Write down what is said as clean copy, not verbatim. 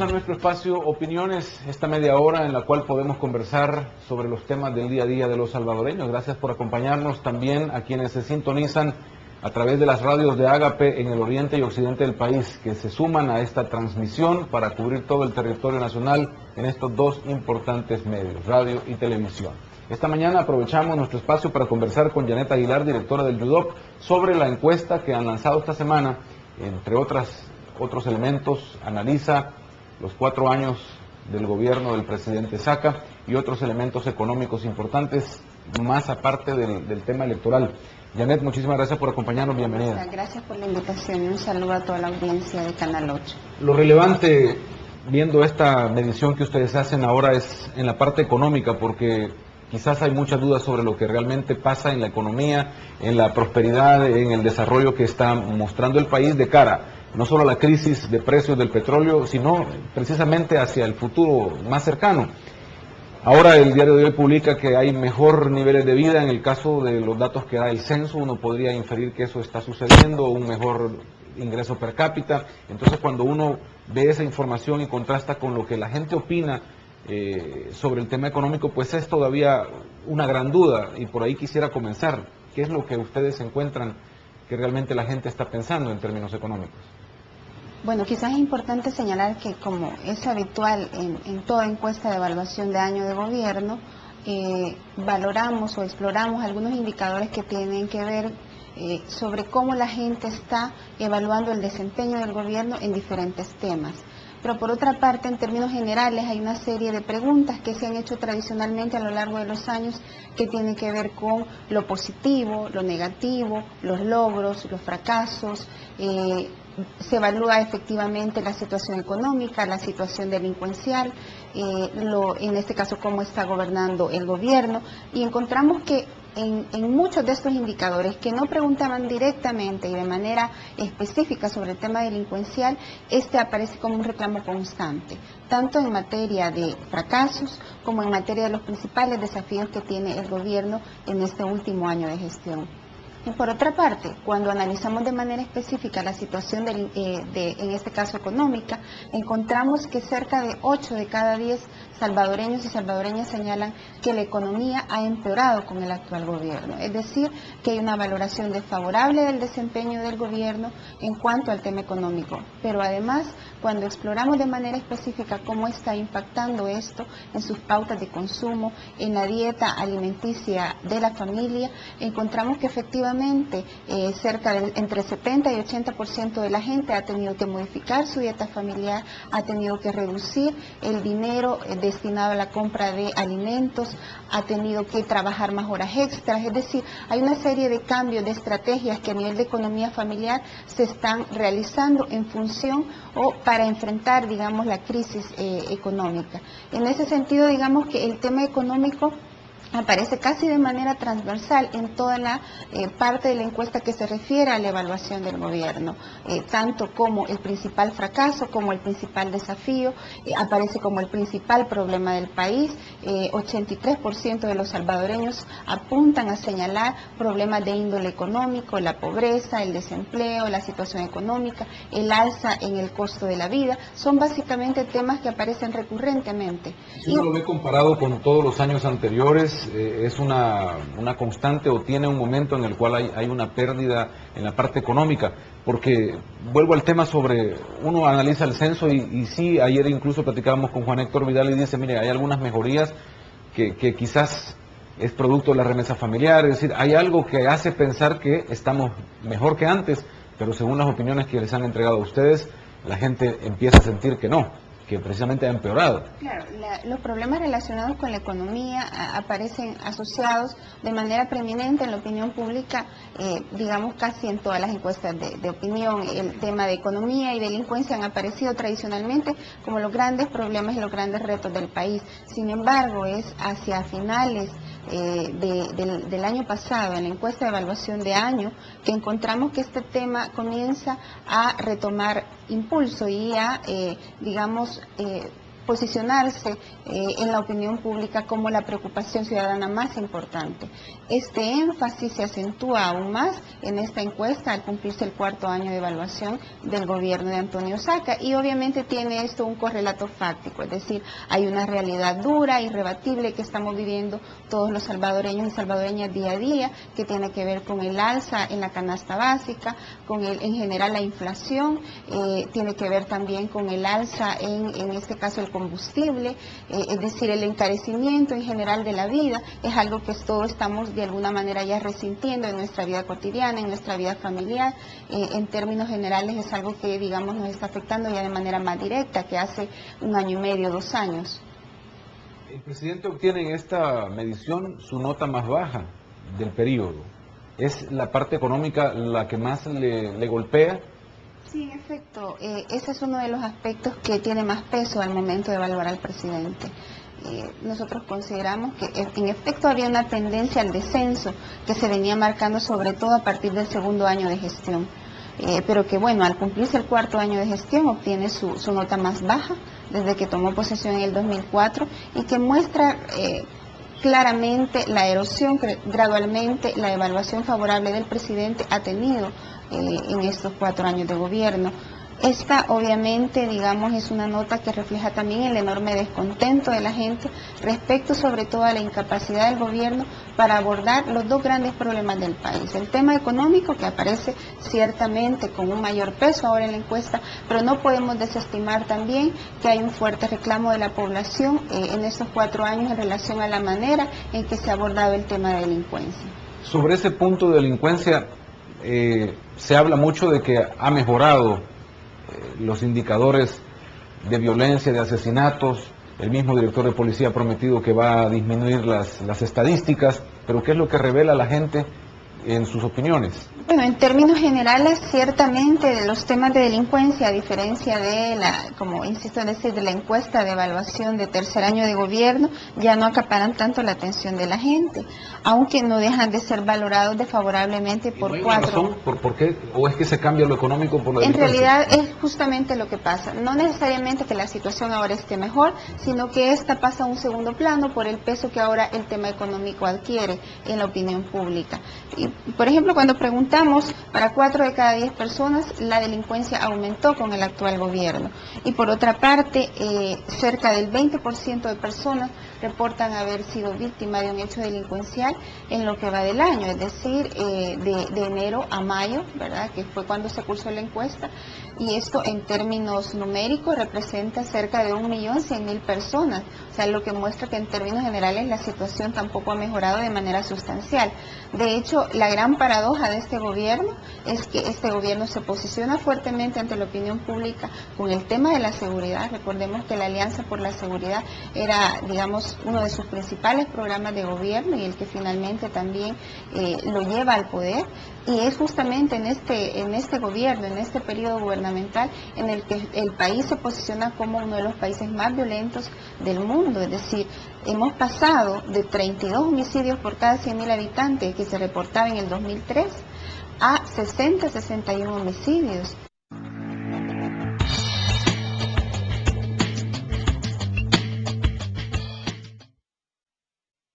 Bienvenidos a nuestro espacio Opiniones, esta media hora en la cual podemos conversar sobre los temas del día a día de los salvadoreños. Gracias por acompañarnos también a quienes se sintonizan a través de las radios de Ágape en el oriente y occidente del país, que se suman a esta transmisión para cubrir todo el territorio nacional en estos dos importantes medios, radio y televisión. Esta mañana aprovechamos nuestro espacio para conversar con Janet Aguilar, directora del YUDOP, sobre la encuesta que han lanzado esta semana. Entre otros elementos, analiza los 4 años del gobierno del presidente Saca y otros elementos económicos importantes, más aparte del tema electoral. Janet, muchísimas gracias por acompañarnos, bienvenida. Gracias por la invitación y un saludo a toda la audiencia de Canal 8. Lo relevante, viendo esta medición que ustedes hacen ahora, es en la parte económica, porque quizás hay muchas dudas sobre lo que realmente pasa en la economía, en la prosperidad, en el desarrollo que está mostrando el país de cara no solo a la crisis de precios del petróleo, sino precisamente hacia el futuro más cercano. Ahora el diario de hoy publica que hay mejor niveles de vida. En el caso de los datos que da el censo, uno podría inferir que eso está sucediendo, un mejor ingreso per cápita. Entonces, cuando uno ve esa información y contrasta con lo que la gente opina sobre el tema económico, pues es todavía una gran duda, y por ahí quisiera comenzar. ¿Qué es lo que ustedes encuentran que realmente la gente está pensando en términos económicos? Bueno, quizás es importante señalar que, como es habitual en toda encuesta de evaluación de año de gobierno, valoramos o exploramos algunos indicadores que tienen que ver sobre cómo la gente está evaluando el desempeño del gobierno en diferentes temas. Pero por otra parte, en términos generales, hay una serie de preguntas que se han hecho tradicionalmente a lo largo de los años que tienen que ver con lo positivo, lo negativo, los logros, los fracasos. Se evalúa efectivamente la situación económica, la situación delincuencial, en este caso cómo está gobernando el gobierno, y encontramos que en muchos de estos indicadores que no preguntaban directamente y de manera específica sobre el tema delincuencial, aparece como un reclamo constante, tanto en materia de fracasos como en materia de los principales desafíos que tiene el gobierno en este último año de gestión. Y por otra parte, cuando analizamos de manera específica la situación en este caso económica, encontramos que cerca de 8 de cada 10 salvadoreños y salvadoreñas señalan que la economía ha empeorado con el actual gobierno. Es decir, que hay una valoración desfavorable del desempeño del gobierno en cuanto al tema económico. Pero además, cuando exploramos de manera específica cómo está impactando esto en sus pautas de consumo, en la dieta alimenticia de la familia, encontramos que efectivamente cerca de entre 70 y 80% de la gente ha tenido que modificar su dieta familiar, ha tenido que reducir el dinero destinado a la compra de alimentos, ha tenido que trabajar más horas extras. Es decir, hay una serie de cambios, de estrategias que a nivel de economía familiar se están realizando en función o para enfrentar, digamos, la crisis económica. En ese sentido, digamos que el tema económico aparece casi de manera transversal en toda la parte de la encuesta que se refiere a la evaluación del gobierno, tanto como el principal fracaso, como el principal desafío, aparece como el principal problema del país. 83% de los salvadoreños apuntan a señalar problemas de índole económico, la pobreza, el desempleo, la situación económica, el alza en el costo de la vida. Son básicamente temas que aparecen recurrentemente. Si uno lo ve comparado con todos los años anteriores, es una constante, o tiene un momento en el cual hay una pérdida en la parte económica, porque vuelvo al tema sobre, uno analiza el censo y sí, ayer incluso platicábamos con Juan Héctor Vidal y dice, mire, hay algunas mejorías que quizás es producto de la remesa familiar, es decir, hay algo que hace pensar que estamos mejor que antes, pero según las opiniones que les han entregado a ustedes, la gente empieza a sentir que no, que precisamente ha empeorado. Claro, los problemas relacionados con la economía aparecen asociados de manera preeminente en la opinión pública, digamos casi en todas las encuestas de opinión. El tema de economía y delincuencia han aparecido tradicionalmente como los grandes problemas y los grandes retos del país. Sin embargo, es hacia finales del año pasado, en la encuesta de evaluación de año, que encontramos que este tema comienza a retomar impulso y a, digamos, posicionarse en la opinión pública como la preocupación ciudadana más importante. Este énfasis se acentúa aún más en esta encuesta al cumplirse el 4º año de evaluación del gobierno de Antonio Saca, y obviamente tiene esto un correlato fáctico, es decir, hay una realidad dura, irrebatible, que estamos viviendo todos los salvadoreños y salvadoreñas día a día, que tiene que ver con el alza en la canasta básica, con en general la inflación, tiene que ver también con el alza en este caso el combustible, es decir, el encarecimiento en general de la vida, es algo que todos estamos de alguna manera ya resintiendo en nuestra vida cotidiana, en nuestra vida familiar, en términos generales es algo que, digamos, nos está afectando ya de manera más directa que hace 1 año y medio, 2 años. El presidente obtiene en esta medición su nota más baja del periodo. ¿Es la parte económica la que más le golpea? Sí, en efecto, ese es uno de los aspectos que tiene más peso al momento de evaluar al presidente. Nosotros consideramos que en efecto había una tendencia al descenso que se venía marcando sobre todo a partir del 2º año de gestión, pero que bueno, al cumplirse el 4º año de gestión obtiene su nota más baja desde que tomó posesión en el 2004 y que muestra claramente la erosión que gradualmente la evaluación favorable del presidente ha tenido en estos 4 años de gobierno. Esta obviamente, digamos, es una nota que refleja también el enorme descontento de la gente respecto sobre todo a la incapacidad del gobierno para abordar los 2 grandes problemas del país. El tema económico, que aparece ciertamente con un mayor peso ahora en la encuesta, pero no podemos desestimar también que hay un fuerte reclamo de la población en estos 4 años en relación a la manera en que se ha abordado el tema de delincuencia. Sobre ese punto de delincuencia, se habla mucho de que ha mejorado los indicadores de violencia, de asesinatos. El mismo director de policía ha prometido que va a disminuir las estadísticas, pero ¿qué es lo que revela la gente en sus opiniones? Bueno, en términos generales, ciertamente de los temas de delincuencia, a diferencia de como insisto en decir, de la encuesta de evaluación de 3er año de gobierno, ya no acaparan tanto la atención de la gente, aunque no dejan de ser valorados desfavorablemente por ¿No hay 4. razón por qué? ¿O es que se cambia lo económico por la delincuencia? En realidad es justamente lo que pasa, no necesariamente que la situación ahora esté mejor, sino que esta pasa a un segundo plano por el peso que ahora el tema económico adquiere en la opinión pública. Y, por ejemplo, cuando preguntamos, para 4 de cada 10 personas la delincuencia aumentó con el actual gobierno. Y por otra parte, cerca del 20% de personas reportan haber sido víctimas de un hecho delincuencial en lo que va del año, es decir, de enero a mayo, ¿verdad?, que fue cuando se cursó la encuesta. Y esto en términos numéricos representa cerca de 1.100.000 personas, o sea, lo que muestra que en términos generales la situación tampoco ha mejorado de manera sustancial. De hecho, la gran paradoja de este gobierno es que este gobierno se posiciona fuertemente ante la opinión pública con el tema de la seguridad. Recordemos que la Alianza por la Seguridad era, digamos, uno de sus principales programas de gobierno y el que finalmente también lo lleva al poder. Y es justamente en este gobierno, en este periodo gubernamental, en el que el país se posiciona como uno de los países más violentos del mundo. Es decir, hemos pasado de 32 homicidios por cada 100.000 habitantes que se reportaba en el 2003 a 61 homicidios.